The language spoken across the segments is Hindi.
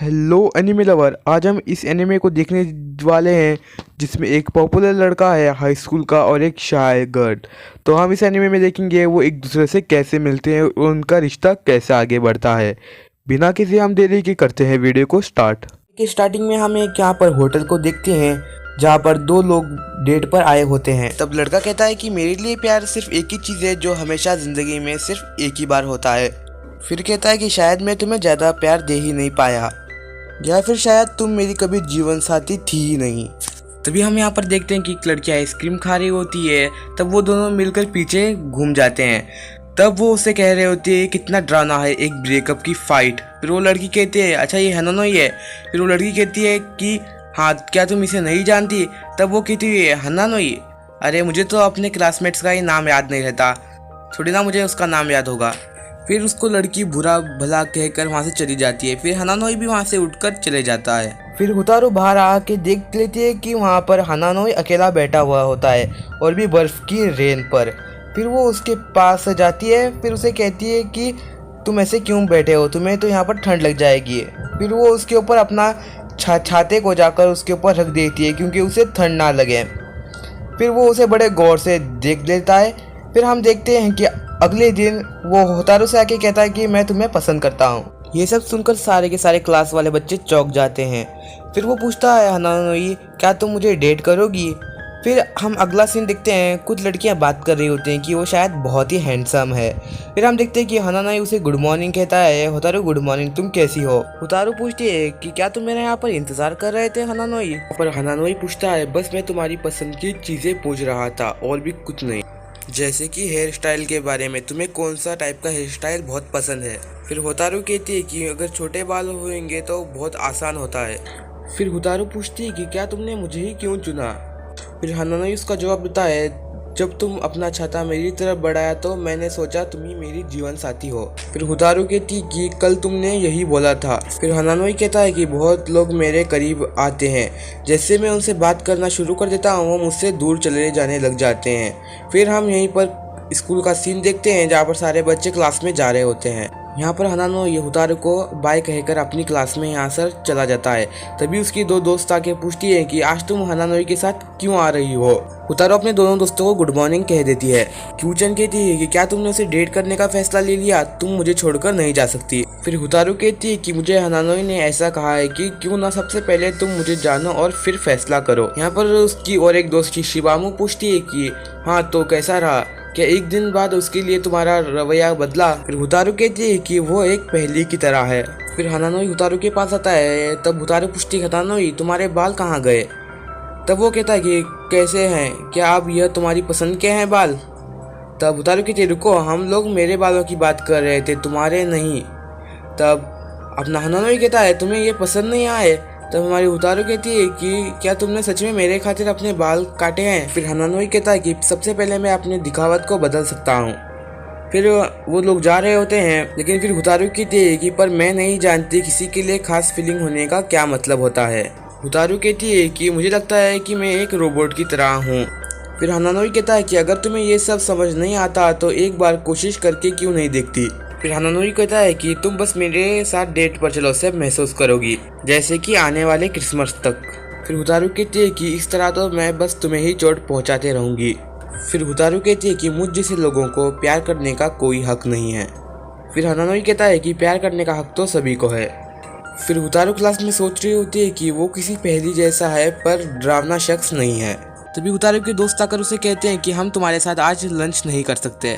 Hello anime lover. आज हम इस एनिमे को देखने वाले हैं जिसमें एक पॉपुलर लड़का है हाई स्कूल का और एक शाय गर्ल। तो हम इस एनिमे में देखेंगे वो एक दूसरे से कैसे मिलते हैं और उनका रिश्ता कैसे आगे बढ़ता है। बिना किसी हम देरी के करते हैं वीडियो को स्टार्ट। कि स्टार्टिंग में हम एक यहाँ पर होटल को देखते हैं जहाँ पर दो लोग डेट पर आए होते हैं। तब लड़का कहता है कि मेरे लिए प्यार सिर्फ एक ही चीज़ है जो हमेशा ज़िंदगी में सिर्फ एक ही बार होता है। फिर कहता है कि शायद मैं तुम्हें ज़्यादा प्यार दे ही नहीं पाया, या फिर शायद तुम मेरी कभी जीवन साथी थी ही नहीं। तभी हम यहाँ पर देखते हैं कि एक लड़की आइसक्रीम खा रही होती है। तब वो दोनों मिलकर पीछे घूम जाते हैं। तब वो उससे कह रहे होते हैं कितना डराना है एक ब्रेकअप की फाइट। फिर वो लड़की कहती है अच्छा ये हनानोई है। फिर वो लड़की कहती है कि हाँ क्या तुम इसे नहीं जानती। तब वो कहती है हनानोई, अरे मुझे तो अपने क्लासमेट्स का ही नाम याद नहीं रहता, थोड़ी ना मुझे उसका नाम याद होगा। फिर उसको लड़की बुरा भला कहकर वहाँ से चली जाती है। फिर हनानोई भी वहाँ से उठकर चले जाता है। फिर हुतारो बाहर आके देख लेती है कि वहाँ पर हनानोई अकेला बैठा हुआ होता है और भी बर्फ की रेन पर। फिर वो उसके पास जाती है। फिर उसे कहती है कि तुम ऐसे क्यों बैठे हो, तुम्हें तो यहाँ पर ठंड लग जाएगी। फिर वो उसके ऊपर अपना छाते को जाकर उसके ऊपर रख देती है क्योंकि उसे ठंड ना लगे। फिर वो उसे बड़े गौर से देख लेता है। फिर हम देखते हैं कि अगले दिन वो होतारो से आके कहता है कि मैं तुम्हें पसंद करता हूँ। ये सब सुनकर सारे के सारे क्लास वाले बच्चे चौंक जाते हैं। फिर वो पूछता है हनानोई क्या तुम मुझे डेट करोगी। फिर हम अगला सीन देखते हैं, कुछ लड़कियां बात कर रही होती हैं कि वो शायद बहुत ही हैंडसम है। फिर हम देखते हैं कि हनानोई उसे गुड मॉर्निंग कहता है। होतारो गुड मॉर्निंग, तुम कैसी हो। होतारो पूछती है कि क्या तुम मेरे यहाँ पर इंतजार कर रहे थे हनानोई। पर हनानोई पूछता है बस मैं तुम्हारी पसंद की चीजें पूछ रहा था और भी कुछ नहीं, जैसे कि हेयर स्टाइल के बारे में, तुम्हें कौन सा टाइप का हेयर स्टाइल बहुत पसंद है। फिर होतारो कहती है कि अगर छोटे बाल होंगे तो बहुत आसान होता है। फिर होतारो पूछती है कि क्या तुमने मुझे ही क्यों चुना। फिर हनानोई उसका जवाब देता है जब तुम अपना छाता मेरी तरफ बढ़ाया तो मैंने सोचा तुम ही मेरी जीवन साथी हो। फिर होतारो कहती है कि कल तुमने यही बोला था। फिर हनानोई कहता है कि बहुत लोग मेरे करीब आते हैं, जैसे मैं उनसे बात करना शुरू कर देता हूँ वो मुझसे दूर चले जाने लग जाते हैं। फिर हम यहीं पर स्कूल का सीन देखते हैं जहाँ पर सारे बच्चे क्लास में जा रहे होते हैं। यहाँ पर हनानोई होतारो को बाय कहकर अपनी क्लास में यहाँ से चला जाता है। तभी उसकी दो दोस्त आके पूछती है कि आज तुम हनानोई के साथ क्यों आ रही हो। होतारो अपने दोनों दोस्तों को गुड मॉर्निंग कह देती है। क्यूचन कहती है कि क्या तुमने उसे डेट करने का फैसला ले लिया, तुम मुझे छोड़कर नहीं जा सकती। फिर होतारो कहती है कि मुझे हनानोई ने ऐसा कहा है कि क्यों ना सबसे पहले तुम मुझे जानो और फिर फैसला करो। यहाँ पर उसकी और एक दोस्त शिबामू पूछती है कि हाँ तो कैसा रहा, क्या एक दिन बाद उसके लिए तुम्हारा रवैया बदला। फिर होतारो कहती है कि वो एक पहेली की तरह है। फिर हनानोई होतारो के पास आता है। तब होतारो पूछती है हनानोई तुम्हारे बाल कहाँ गए। तब वो कहता है कि कैसे हैं, क्या अब यह तुम्हारी पसंद के हैं बाल। तब होतारो कहती है रुको, हम लोग मेरे बालों की बात कर रहे थे, तुम्हारे नहीं। तब अपना हनानोई कहता है तुम्हें ये पसंद नहीं आए। तब हमारी होतारो कहती है कि क्या तुमने सच में मेरे खातिर अपने बाल काटे हैं। फिर हनानोई कहता है कि सबसे पहले मैं अपने दिखावट को बदल सकता हूँ। फिर वो लोग जा रहे होते हैं, लेकिन फिर होतारो कहती है कि पर मैं नहीं जानती किसी के लिए खास फीलिंग होने का क्या मतलब होता है। होतारो कहती है कि मुझे लगता है कि मैं एक रोबोट की तरह हूँ। फिर हनानोई कहता है कि अगर तुम्हें ये सब समझ नहीं आता तो एक बार कोशिश करके क्यों नहीं देखती। फिर हनानोई कहता है कि तुम बस मेरे साथ डेट पर चलो, सब महसूस करोगी, जैसे कि आने वाले क्रिसमस तक। फिर होतारो कहती है कि इस तरह तो मैं बस तुम्हें ही चोट पहुंचाते रहूंगी। फिर होतारो कहती है कि मुझ जैसे लोगों को प्यार करने का कोई हक नहीं है। फिर हनानोई कहता है कि प्यार करने का हक तो सभी को है। फिर होतारो क्लास में सोच रही होती है कि वो किसी पहेली जैसा है पर डरावना शख्स नहीं है। तभी होतारो के दोस्त आकर उसे कहते हैं कि हम तुम्हारे साथ आज लंच नहीं कर सकते।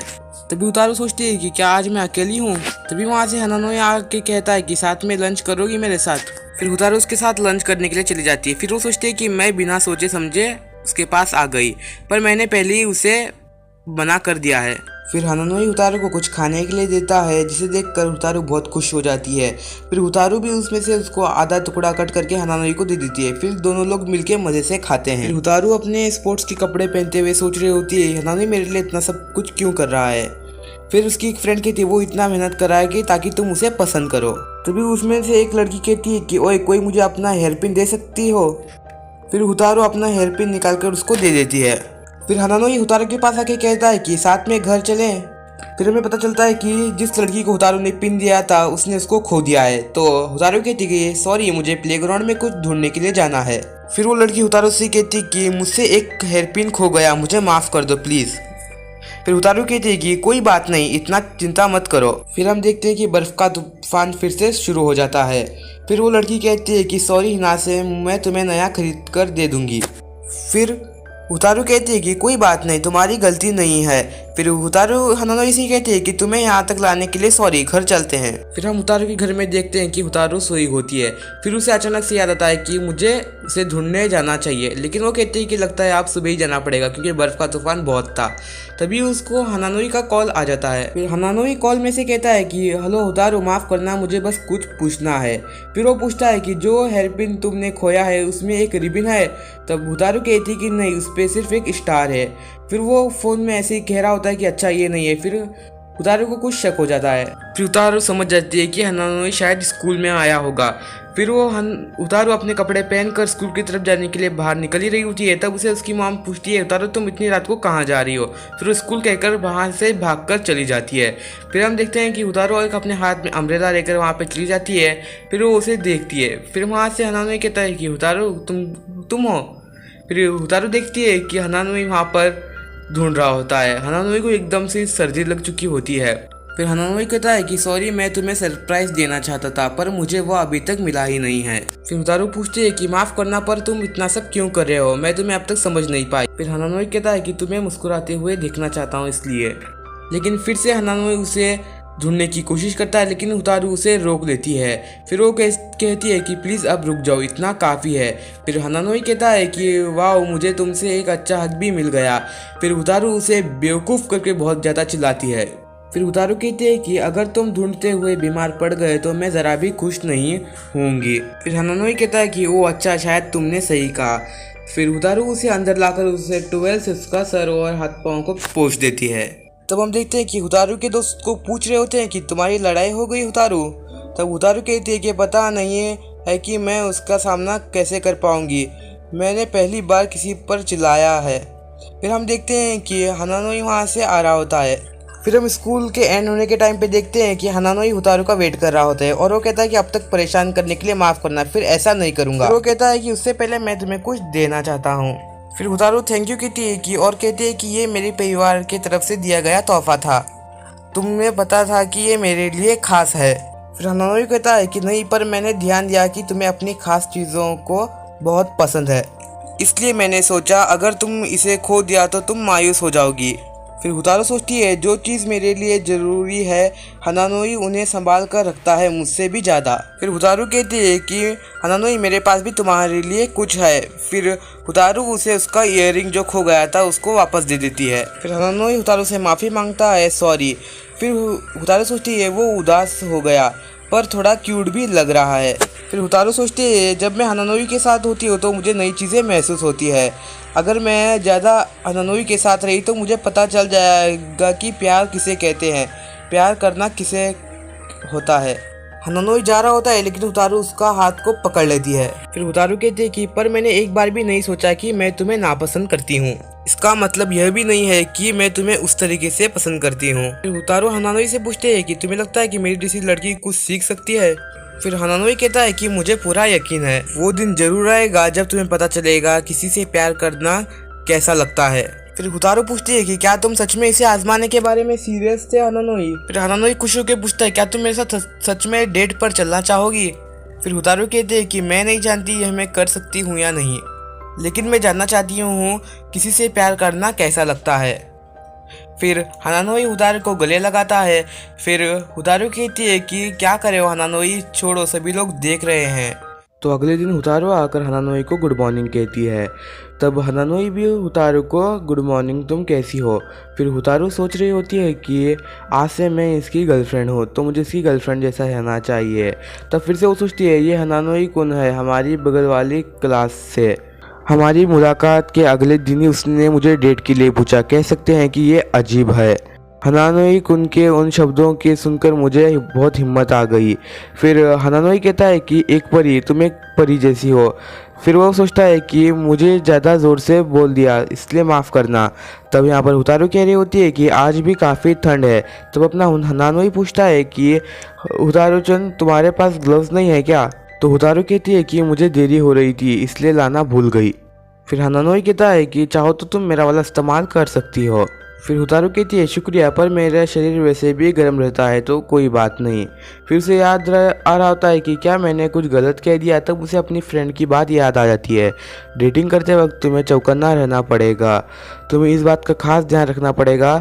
तभी होतारो सोचती है कि क्या आज मैं अकेली हूँ। तभी वहाँ से हनानोई आके कहता है कि साथ में लंच करोगी मेरे साथ। फिर होतारो उसके साथ लंच करने के लिए चली जाती है। फिर वो सोचती है कि मैं बिना सोचे समझे उसके पास आ गई, पर मैंने पहले ही उसे मना कर दिया है। फिर हनानोई होतारो को कुछ खाने के लिए देता है, जिसे देखकर होतारो बहुत खुश हो जाती है। फिर होतारो भी उसमें से उसको आधा टुकड़ा कट करके हनानोई को दे देती है। फिर दोनों लोग मिलके मजे से खाते हैं। फिर होतारो अपने स्पोर्ट्स के कपड़े पहनते हुए सोच रही होती है हनानोई मेरे लिए इतना सब कुछ क्यों कर रहा है। फिर उसकी एक फ्रेंड कहती है वो इतना मेहनत कर रहा है कि ताकि तुम उसे पसंद करो। तभी उसमें से एक लड़की कहती है कि ओए कोई मुझे अपना हेयर पिन दे सकती हो। फिर होतारो अपना हेयर पिन निकाल कर उसको दे देती है। फिर हनानोई होतारो के पास आके कहता है कि साथ में घर चलें। फिर हमें पता चलता है कि जिस लड़की को हुतारू ने पिन दिया था उसने उसको खो दिया है। तो हुतारू कहती कि सॉरी, मुझे प्लेग्राउंड में कुछ ढूंढने के लिए जाना है। फिर वो लड़की हुतारू से कहती कि मुझसे एक हेयर पिन खो गया, मुझे माफ़ कर दो प्लीज़। फिर हुतारू कहती है कि कोई बात नहीं, इतना चिंता मत करो। फिर हम देखते हैं कि बर्फ़ का तूफान फिर से शुरू हो जाता है। फिर वो लड़की कहती है कि सॉरी हिना से, मैं तुम्हें नया खरीद कर दे दूँगी। फिर हुतारू कहती है कि कोई बात नहीं, तुम्हारी गलती नहीं है। फिर हुतारू हनानोई से कहती है कि तुम्हें यहाँ तक लाने के लिए सॉरी, घर चलते हैं। फिर हम हुतारू के घर में देखते हैं कि हुतारू सोई होती है। फिर उसे अचानक से याद आता है कि मुझे उसे ढूंढने जाना चाहिए, लेकिन वो कहती है कि लगता है आप सुबह ही जाना पड़ेगा क्योंकि बर्फ़ का तूफान बहुत था। तभी उसको हनानोई का कॉल आ जाता है। फिर हनानोई कॉल में से कहता है कि हेलो हुतारू, माफ़ करना, मुझे बस कुछ पूछना है। फिर वो पूछता है कि जो हेयरपिन तुमने खोया है उसमें एक रिबन है। तब हुतारू कहती है कि नहीं, उस पर सिर्फ एक स्टार है। फिर वो फ़ोन में ऐसे ही कह रहा होता है कि अच्छा ये नहीं है। फिर हुतारू को कुछ शक हो जाता है। फिर हुतारू समझ जाती है कि हनानोई शायद स्कूल में आया होगा। फिर वो हुतारू अपने कपड़े पहनकर स्कूल की तरफ जाने के लिए बाहर निकल ही रही होती है। तब उसे उसकी मॉम पूछती है हुतारू, तुम इतनी रात को कहाँ जा रही हो? फिर वो स्कूल कहकर वहाँ से भागकर चली जाती है। फिर हम देखते हैं कि हुतारू एक अपने हाथ में अम्ब्रेला लेकर वहाँ पर चली जाती है। फिर वो उसे देखती है। फिर वहाँ से हनानोई कहता है कि हुतारू तुम हो। फिर हुतारू देखती है कि हनानोई वहाँ पर ढूंढ रहा होता है। हनानोई को एकदम से सर्दी लग चुकी होती है। फिर हनानोई कहता है कि सॉरी, मैं तुम्हें सरप्राइज देना चाहता था पर मुझे वो अभी तक मिला ही नहीं है। फिर हुतारू पूछती है कि माफ़ करना, पर तुम इतना सब क्यों कर रहे हो? मैं तुम्हें अब तक समझ नहीं पाई। फिर हनानोई कहता है कि तुम्हें मुस्कुराते हुए देखना चाहता हूँ इसलिए। लेकिन फिर से हनानोई उसे ढूंढने की कोशिश करता है, लेकिन हुतारू उसे रोक लेती है। फिर वो कहती है कि प्लीज़ अब रुक जाओ, इतना काफ़ी है। फिर हनानोई कहता है कि वाह, मुझे तुमसे एक अच्छा हक भी मिल गया। फिर हुतारू उसे बेवकूफ़ करके बहुत ज़्यादा चिल्लाती है। फिर हुतारू कहती है कि अगर तुम ढूंढते हुए बीमार पड़ गए तो मैं ज़रा भी खुश नहीं होंगी। फिर हनानोई कहता है कि ओ अच्छा, शायद तुमने सही कहा। फिर हुतारू उसे अंदर लाकर उसे टॉवेल से उसका सर और हाथ पाँव को पोंछ देती है। तब हम देखते हैं कि हुतारू के दोस्त को पूछ रहे होते हैं कि तुम्हारी लड़ाई हो गई हुतारू? तब हुतारू कहती है कि पता नहीं है कि मैं उसका सामना कैसे कर पाऊंगी, मैंने पहली बार किसी पर चिल्लाया है। फिर हम देखते हैं कि हनानोई वहाँ से आ रहा होता है। फिर हम स्कूल के एंड होने के टाइम पे देखते हैं कि हनानोई हुतारू का वेट कर रहा होता है और वो कहता है कि अब तक परेशान करने के लिए माफ़ करना, फिर ऐसा नहीं करूँगा। वो कहता है कि उससे पहले मैं तुम्हें कुछ देना चाहता हूँ। फिर हुतारू थैंक यू कहती है कि और कहती है कि ये मेरे परिवार की तरफ से दिया गया तोहफा था, तुम्हें पता था कि ये मेरे लिए खास है। फिर हनानोई कहता है कि नहीं, पर मैंने ध्यान दिया कि तुम्हें अपनी खास चीज़ों को बहुत पसंद है, इसलिए मैंने सोचा अगर तुम इसे खो दिया तो तुम मायूस हो जाओगी। फिर हुतारू सोचती है जो चीज़ मेरे लिए ज़रूरी है हनानोई उन्हें संभाल कर रखता है मुझसे भी ज़्यादा। फिर हुतारू कहती है कि हनानोई मेरे पास भी तुम्हारे लिए कुछ है। फिर हुतारू उसे उसका ईयररिंग जो खो गया था उसको वापस दे देती है। फिर हनानोई हुतारू से माफ़ी मांगता है, सॉरी। फिर हुतारू सोचती है वो उदास हो गया पर थोड़ा क्यूट भी लग रहा है। फिर हुतारू सोचती है जब मैं हनानोई के साथ होती हूँ तो मुझे नई चीज़ें महसूस होती है, अगर मैं ज़्यादा हनानोई के साथ रही तो मुझे पता चल जाएगा कि प्यार किसे कहते हैं, प्यार करना किसे होता है। हनानोई जा रहा होता है लेकिन हुतारू उसका हाथ को पकड़ लेती है। फिर हुतारू कहती है कि पर मैंने एक बार भी नहीं सोचा कि मैं तुम्हें नापसंद करती हूँ, इसका मतलब यह भी नहीं है कि मैं तुम्हें उस तरीके से पसंद करती हूँ। फिर हुतारू हनानोई से पूछते हैं कि तुम्हें लगता है कि मेरी जैसी लड़की कुछ सीख सकती है? फिर हनानोई कहता है कि मुझे पूरा यकीन है, वो दिन जरूर आएगा जब तुम्हें पता चलेगा किसी से प्यार करना कैसा लगता है। फिर हुतारू पूछती है कि क्या तुम सच में इसे आजमाने के बारे में सीरियस थे हनानोई? फिर हनानोई खुश होकर पूछता है क्या तुम मेरे साथ सच में डेट पर चलना चाहोगी? फिर हुतारू कहते हैं कि मैं नहीं जानती यह मैं कर सकती हूँ या नहीं, लेकिन मैं जानना चाहती हूँ किसी से प्यार करना कैसा लगता है। फिर हनानोई हुतारू को गले लगाता है। फिर हुतारू कहती है कि क्या करे हो हनानोई, छोड़ो सभी लोग देख रहे हैं। तो अगले दिन हुतारू आकर हनानोई को गुड मॉर्निंग कहती है। तब हनानोई भी हुतारू को गुड मॉर्निंग, तुम कैसी हो? फिर हुतारू सोच रही होती है कि आज से मैं इसकी गर्लफ्रेंड हूँ तो मुझे इसकी गर्लफ्रेंड जैसा रहना चाहिए। तब फिर से वो सोचती है ये हनानोई कौन है, हमारी बगल वाली क्लास से। हमारी मुलाकात के अगले दिन ही उसने मुझे डेट के लिए पूछा, कह सकते हैं कि ये अजीब है। हनानोई कुन के उन शब्दों के सुनकर मुझे बहुत हिम्मत आ गई। फिर हनानोई कहता है कि एक परी, तुम एक परी जैसी हो। फिर वो सोचता है कि मुझे ज़्यादा ज़ोर से बोल दिया, इसलिए माफ़ करना। तब यहाँ पर हुतारू कह रही होती है कि आज भी काफ़ी ठंड है। तब अपना हनानोई पूछता है कि हुतारू-चन, तुम्हारे पास ग्लव्स नहीं है क्या? तो हुतारू कहती है कि मुझे देरी हो रही थी, इसलिए लाना भूल गई। फिर हनानोई कहता है कि चाहो तो तुम मेरा वाला इस्तेमाल कर सकती हो। फिर हुतारू कहती है शुक्रिया, पर मेरा शरीर वैसे भी गर्म रहता है तो कोई बात नहीं। फिर उसे आ रहा होता है कि क्या मैंने कुछ गलत कह दिया। तब उसे अपनी फ्रेंड की बात याद आ जाती है। डेटिंग करते वक्त तुम्हें चौकन्ना रहना पड़ेगा, तुम्हें इस बात का खास ध्यान रखना पड़ेगा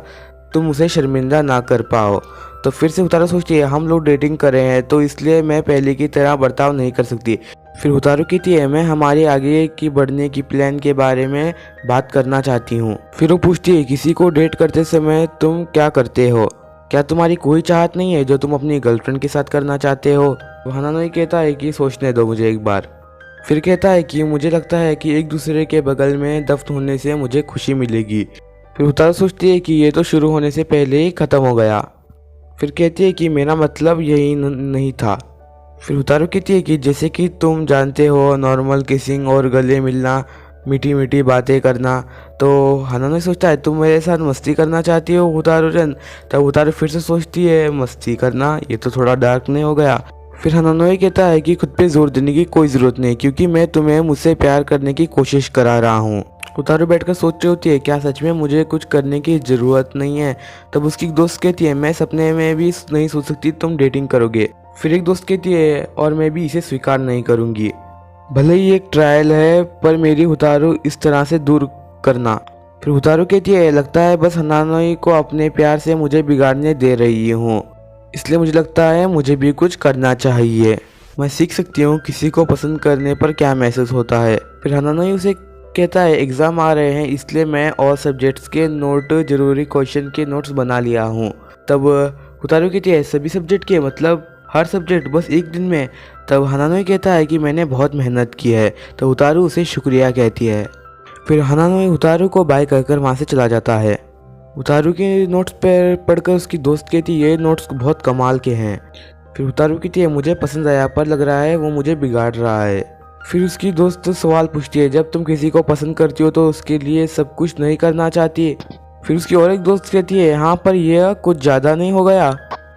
तुम उसे शर्मिंदा ना कर पाओ। तो फिर से हुतारू सोचती है हम लोग डेटिंग कर रहे हैं तो इसलिए मैं पहले की तरह बर्ताव नहीं कर सकती। फिर हुतारू कहती है मैं हमारे आगे की बढ़ने की प्लान के बारे में बात करना चाहती हूँ। फिर वो पूछती है किसी को डेट करते समय तुम क्या करते हो? क्या तुम्हारी कोई चाहत नहीं है जो तुम अपनी गर्लफ्रेंड के साथ करना चाहते हो? तो हनानोई कहता है कि सोचने दो मुझे एक बार। फिर कहता है कि मुझे लगता है कि एक दूसरे के बगल में दफ्न होने से मुझे खुशी मिलेगी। फिर हुतारू सोचती है कि ये तो शुरू होने से पहले ही ख़त्म हो गया। फिर कहती है कि मेरा मतलब यही नहीं था। फिर हुतारू कहती है कि जैसे कि तुम जानते हो नॉर्मल किसिंग और गले मिलना, मीठी मीठी बातें करना। तो हनानोई सोचता है तुम मेरे साथ मस्ती करना चाहती हो हुतारू-चन? तब हुतारू फिर से सोचती है मस्ती करना, ये तो थोड़ा डार्क नहीं हो गया? फिर हनानोई कहता है कि खुद पे जोर देने की कोई ज़रूरत नहीं, क्योंकि मैं तुम्हें मुझसे प्यार करने की कोशिश करा रहा हूँ। हुतारू बैठकर सोच रही होती है क्या सच में मुझे कुछ करने की ज़रूरत नहीं है? तब उसकी दोस्त कहती है मैं सपने में भी नहीं सोच सकती तुम डेटिंग करोगे। फिर एक दोस्त कहती है और मैं भी इसे स्वीकार नहीं करूँगी, भले ही एक ट्रायल है, पर मेरी हुतारू इस तरह से दूर करना। फिर हुतारू कहती है लगता है बस हनानोई को अपने प्यार से मुझे बिगाड़ने दे रही हूँ, इसलिए मुझे लगता है मुझे भी कुछ करना चाहिए। मैं सीख सकती हूँ किसी को पसंद करने पर क्या महसूस होता है। फिर हनानोई उसे कहता है एग्ज़ाम आ रहे हैं इसलिए मैं और सब्जेक्ट्स के नोट, ज़रूरी क्वेश्चन के नोट्स बना लिया हूँ। तब हुतारू कहती है सभी सब्जेक्ट के, मतलब हर सब्जेक्ट बस एक दिन में? तब हनानोई कहता है कि मैंने बहुत मेहनत की है। तो हुतारू उसे शुक्रिया कहती है। फिर हनानोई हुतारू को बाय कहकर वहाँ से चला जाता है। हुतारू के नोट्स पर पढ़कर उसकी दोस्त कहती है ये नोट्स बहुत कमाल के हैं। फिर हुतारू कहती है मुझे पसंद आया, पर लग रहा है वो मुझे बिगाड़ रहा है। फिर उसकी दोस्त सवाल पूछती है जब तुम किसी को पसंद करती हो तो उसके लिए सब कुछ नहीं करना चाहती? फिर उसकी और एक दोस्त कहती है हाँ, पर यह कुछ ज़्यादा नहीं हो गया?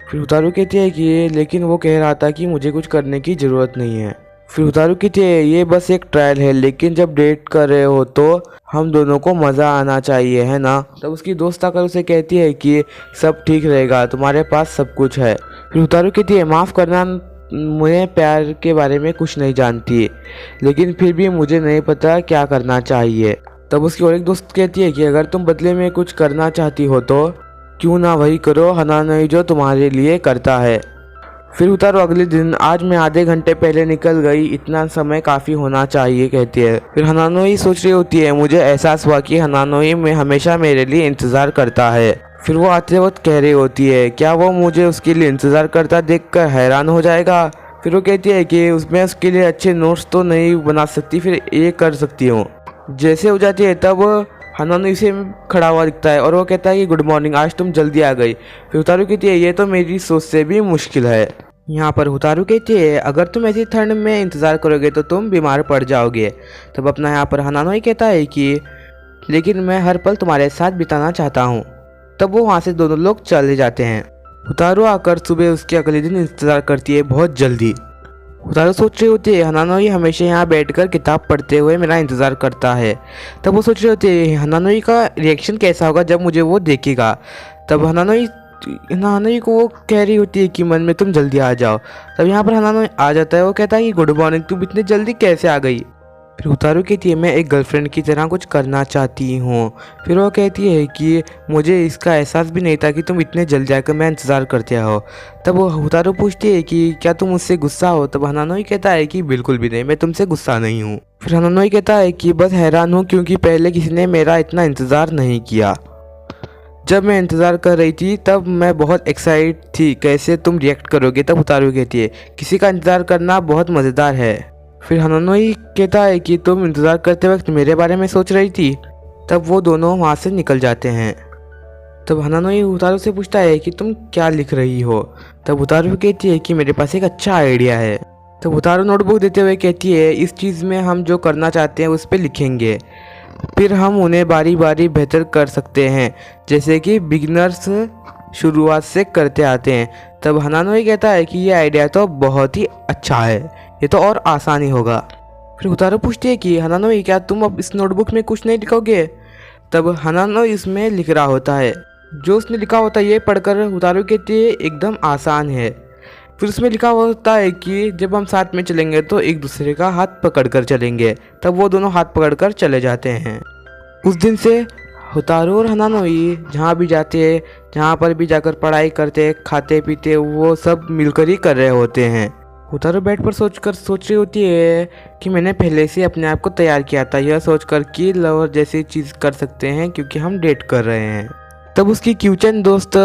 फिर हुतारू कहती है कि लेकिन वो कह रहा था कि मुझे कुछ करने की ज़रूरत नहीं है। फिर हुतारू कहती है ये बस एक ट्रायल है, लेकिन जब डेट कर रहे हो तो हम दोनों को मज़ा आना चाहिए, है ना? तब उसकी दोस्त आकर उसे कहती है कि सब ठीक रहेगा, तुम्हारे पास सब कुछ है। फिर हुतारू कहती है माफ़ करना, मैं प्यार के बारे में कुछ नहीं जानती, लेकिन फिर भी मुझे नहीं पता क्या करना चाहिए। तब उसकी और एक दोस्त कहती है कि अगर तुम बदले में कुछ करना चाहती हो तो क्यों ना वही करो हनानोई जो तुम्हारे लिए करता है। फिर हुतारू अगले दिन आज मैं आधे घंटे पहले निकल गई, इतना समय काफ़ी होना चाहिए कहती है। फिर हनानोई सोच रही होती है मुझे एहसास हुआ कि हनानोई में हमेशा मेरे लिए इंतज़ार करता है। फिर वो आते वक्त कह रही होती है क्या वो मुझे उसके लिए इंतज़ार करता देखकर हैरान हो जाएगा? फिर वो कहती है कि उसमें उसके लिए अच्छे नोट्स तो नहीं बना सकती, फिर ये कर सकती हूँ। जैसे हो जाती है तब हनानोई से खड़ा हुआ दिखता है और वो कहता है कि गुड मॉर्निंग, आज तुम जल्दी आ गई। फिर हुतारू कहती है ये तो मेरी सोच से भी मुश्किल है। यहाँ पर हुतारू कहती है अगर तुम ऐसी ठंड में इंतज़ार करोगे तो तुम बीमार पड़ जाओगे। तब अपना यहाँ पर हनानोई कहता है कि लेकिन मैं हर पल तुम्हारे साथ बिताना चाहता हूँ। तब वो वहाँ से दोनों लोग चले जाते हैं। हुतारू आकर सुबह उसके अगले दिन इंतज़ार करती है बहुत जल्दी। हुतारू सोच रही होती है हनानोई हमेशा यहाँ बैठकर किताब पढ़ते हुए मेरा इंतज़ार करता है। तब वो सोच रही होती है हनानोई का रिएक्शन कैसा होगा जब मुझे वो देखेगा। तब हनानोई को वो कह रही होती है कि मन में तुम जल्दी आ जाओ। तब यहाँ पर हनानोई आ जाता है, वो कहता है कि गुड मॉर्निंग, तुम इतने जल्दी कैसे आ गई? फिर हुतारू कहती है मैं एक गर्लफ्रेंड की तरह कुछ करना चाहती हूँ। फिर वो कहती है कि मुझे इसका एहसास भी नहीं था कि तुम इतने जल्दी आकर मैं इंतज़ार करते हो। तब वो हुतारू पूछती है कि क्या तुम मुझसे गुस्सा हो? तब हनानोई कहता है कि बिल्कुल भी नहीं, मैं तुमसे गुस्सा नहीं हूँ। फिर हनानोई कहता है कि बस हैरान हूँ क्योंकि पहले किसी ने मेरा इतना इंतज़ार नहीं किया। जब मैं इंतज़ार कर रही थी तब मैं बहुत एक्साइट थी कैसे तुम रिएक्ट करोगे। तब हुतारू कहती है किसी का इंतज़ार करना बहुत मज़ेदार है। फिर हनानोई कहता है कि तुम इंतज़ार करते वक्त मेरे बारे में सोच रही थी। तब वो दोनों वहाँ से निकल जाते हैं। तब हनानोई उतारू से पूछता है कि तुम क्या लिख रही हो। तब उतारू कहती है कि मेरे पास एक अच्छा आइडिया है। तब उतारू नोटबुक देते हुए कहती है इस चीज़ में हम जो करना चाहते हैं उस पर लिखेंगे, फिर हम उन्हें बारी बारी बेहतर कर सकते हैं, जैसे कि बिगिनर्स शुरुआत से करते आते हैं। तब हनानोई कहता है कि ये आइडिया तो बहुत ही अच्छा है, ये तो और आसान ही होगा। फिर उतारू पूछती है कि हनानोई क्या तुम अब इस नोटबुक में कुछ नहीं लिखोगे। तब हनानोई इसमें लिख रहा होता है, जो उसने लिखा होता है ये पढ़कर उतारू कहती है एकदम आसान है। फिर उसमें लिखा होता है कि जब हम साथ में चलेंगे तो एक दूसरे का हाथ पकड़कर चलेंगे। तब वो दोनों हाथ पकड़कर चले जाते हैं। उस दिन से उतारू और हनानोई जहाँ भी जाते हैं, जहाँ पर भी जाकर पढ़ाई करते, खाते पीते, वो सब मिलकर ही कर रहे होते हैं। उतारू बेड पर सोच रही होती है कि मैंने पहले से अपने आप को तैयार किया था, यह सोचकर कि लवर जैसी चीज़ कर सकते हैं क्योंकि हम डेट कर रहे हैं। तब उसकी क्यूचन दोस्त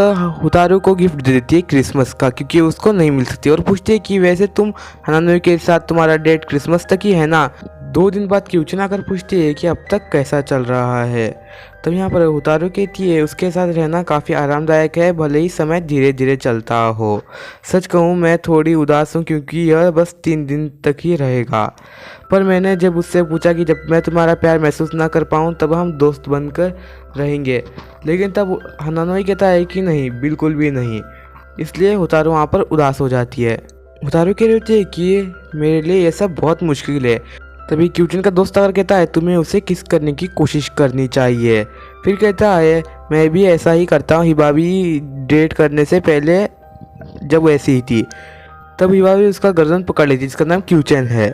उतारू को गिफ्ट दे देती है क्रिसमस का, क्योंकि उसको नहीं मिल सकती, और पूछती है कि वैसे तुम हनानोई के साथ तुम्हारा डेट क्रिसमस तक ही है ना। 2 दिन बाद क्यूचन आकर पूछती है कि अब तक कैसा चल रहा है। तब यहाँ पर उतारू कहती है उसके साथ रहना काफ़ी आरामदायक है, भले ही समय धीरे धीरे चलता हो। सच कहूँ मैं थोड़ी उदास हूँ क्योंकि यह बस 3 दिन तक ही रहेगा। पर मैंने जब उससे पूछा कि जब मैं तुम्हारा प्यार महसूस ना कर पाऊँ तब हम दोस्त बनकर रहेंगे, लेकिन तब हनानोई कहता है कि नहीं, बिल्कुल भी नहीं। इसलिए उतारू वहाँ पर उदास हो जाती है। उतारू कह रही होती है कि मेरे लिए यह सब बहुत मुश्किल है। तभी क्यूटन का दोस्त आकर कहता है तुम्हें उसे किस करने की कोशिश करनी चाहिए। फिर कहता है मैं भी ऐसा ही करता हूँ, हिबाबी डेट करने से पहले जब ऐसी ही थी। तब हिबाबी उसका गर्दन पकड़ लेती, जिसका नाम क्यूचन है।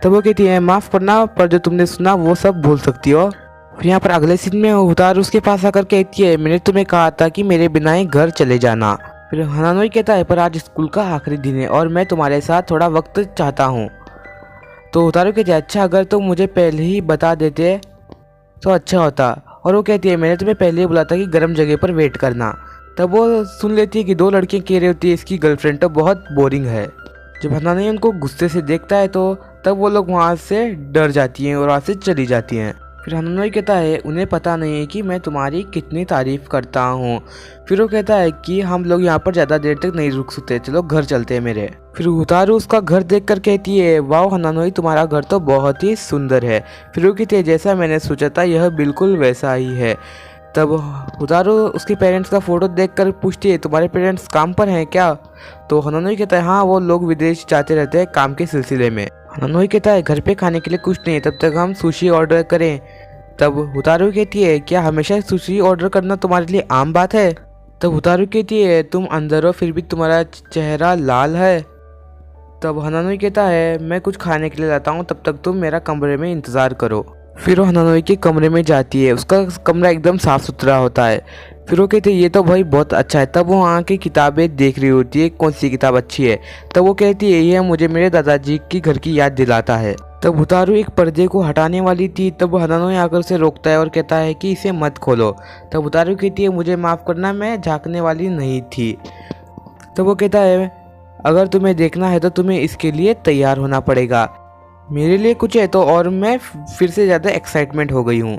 तब वो कहती है माफ़ करना, पर जो तुमने सुना वो सब भूल सकती हो। फिर यहाँ पर अगले सीन में उतारू उसके पास आकर कहती है मैंने तुम्हें कहा था कि मेरे बिना ही घर चले जाना। फिर हनानोई कहता है पर आज स्कूल का आखिरी दिन है और मैं तुम्हारे साथ थोड़ा वक्त चाहता हूँ। तो उतारू कहती है अच्छा, अगर तुम मुझे पहले ही बता देते तो अच्छा होता। और वो कहती है मैंने तुम्हें पहले ही बोला था कि गर्म जगह पर वेट करना। तब वो सुन लेती है कि 2 लड़कियाँ कह रही होती है इसकी गर्लफ्रेंड तो बहुत बोरिंग है। जब हनानोई उनको गुस्से से देखता है तो तब वो लोग वहाँ से डर जाती हैं और वहाँ से चली जाती हैं। फिर हनानोई कहता है उन्हें पता नहीं है कि मैं तुम्हारी कितनी तारीफ़ करता हूँ। फिर वो कहता है कि हम लोग यहाँ पर ज़्यादा देर तक नहीं रुक सकते, चलो घर चलते हैं मेरे। फिर उतारू उसका घर देखकर कहती है वाह हनानोई तुम्हारा घर तो बहुत ही सुंदर है। फिर वो कहती है जैसा मैंने सोचा था यह बिल्कुल वैसा ही है। तब उतारू उसके पेरेंट्स का फ़ोटो देखकर पूछती है तुम्हारे पेरेंट्स काम पर हैं क्या। तो हनानोई कहता है हाँ, वो लोग विदेश जाते रहते हैं काम के सिलसिले में। हनानोई कहता है घर पे खाने के लिए कुछ नहीं, तब तक हम सुशी ऑर्डर करें। तब उतारू कहती है क्या हमेशा सुशी ऑर्डर करना तुम्हारे लिए आम बात है। तब उतारू कहती है तुम अंदर हो फिर भी तुम्हारा चेहरा लाल है। तब हनानोई कहता है मैं कुछ खाने के लिए लाता हूँ, तब तक तुम मेरा कमरे में इंतज़ार करो। फिर वो हनानोई के कमरे में जाती है, उसका कमरा एकदम साफ़ सुथरा होता है। फिर वो कहती है ये तो भाई बहुत अच्छा है। तब वो वहाँ की किताबें देख रही होती है कौन सी किताब अच्छी है। तब वो कहती है यह मुझे मेरे दादाजी की घर की याद दिलाता है। तब उतारू एक पर्दे को हटाने वाली थी, तब हनानोई आकर उसे रोकता है और कहता है कि इसे मत खोलो। तब उतारू कहती है मुझे माफ़ करना, मैं झाँकने वाली नहीं थी। तब वो कहता है अगर तुम्हें देखना है तो तुम्हें इसके लिए तैयार होना पड़ेगा, मेरे लिए कुछ है तो। और मैं फिर से ज़्यादा एक्साइटमेंट हो गई हूँ।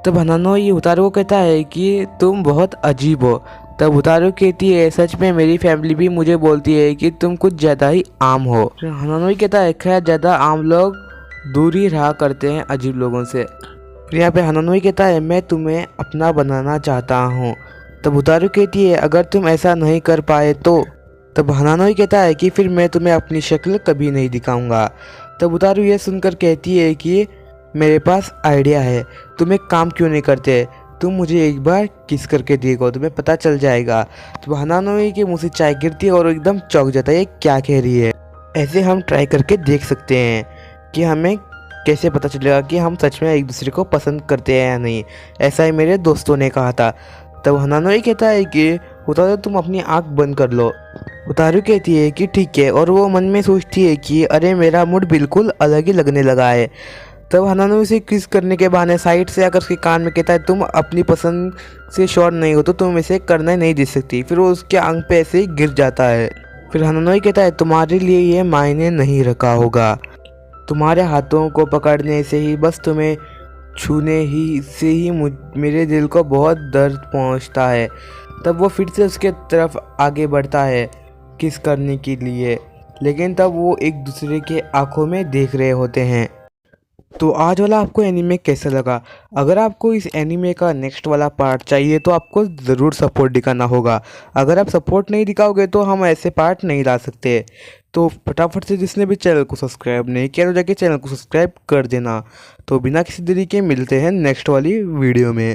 तब हनानोई उतारू को कहता है कि तुम बहुत अजीब हो। तब उतारू कहती है सच में मेरी फैमिली भी मुझे बोलती है कि तुम कुछ ज़्यादा ही आम हो। हनानोई कहता है खैर ज़्यादा आम लोग दूर ही रहा करते हैं अजीब लोगों से। फिर यहाँ पे हनानोई कहता है मैं तुम्हें अपना बनाना चाहता हूँ। तब उतारू कहती है अगर तुम ऐसा नहीं कर पाए तो। तब हनानोई कहता है कि फिर मैं तुम्हें अपनी शक्ल कभी नहीं दिखाऊंगा। तब उतारू यह सुनकर कहती है कि मेरे पास आइडिया है, तुम एक काम क्यों नहीं करते, तुम मुझे एक बार किस करके देखो, तुम्हें पता चल जाएगा। तो हनानोई के मुंह से चाय गिरती है और एकदम चौंक जाता है ये क्या कह रही है। ऐसे हम ट्राई करके देख सकते हैं कि हमें कैसे पता चलेगा कि हम सच में एक दूसरे को पसंद करते हैं या नहीं। ऐसा ही मेरे दोस्तों ने कहा था। तब हनानोई कहता है कि उतारू तुम अपनी आँख बंद कर लो। उतारू कहती है कि ठीक है, और वो मन में सोचती है कि अरे मेरा मूड बिल्कुल अलग ही लगने लगा है। तब हनानोई उसे किस करने के बहाने साइड से आकर उसके कान में कहता है तुम अपनी पसंद से श्योर नहीं हो तो तुम इसे करना ही नहीं दे सकती। फिर वो उसके आंख पे ऐसे ही गिर जाता है। फिर हनानोई कहता है तुम्हारे लिए ये मायने नहीं रखा होगा, तुम्हारे हाथों को पकड़ने से ही बस तुम्हें छूने ही से ही मेरे दिल को बहुत दर्द पहुंचता है। तब वो फिर से उसके तरफ आगे बढ़ता है किस करने के लिए, लेकिन तब वो एक दूसरे के आंखों में देख रहे होते हैं। तो आज वाला आपको एनीमे कैसा लगा? अगर आपको इस एनीमे का नेक्स्ट वाला पार्ट चाहिए तो आपको ज़रूर सपोर्ट दिखाना होगा। अगर आप सपोर्ट नहीं दिखाओगे तो हम ऐसे पार्ट नहीं ला सकते। तो फटाफट से जिसने भी चैनल को सब्सक्राइब नहीं किया तो जाके चैनल को सब्सक्राइब कर देना। तो बिना किसी देरी के मिलते हैं नेक्स्ट वाली वीडियो में।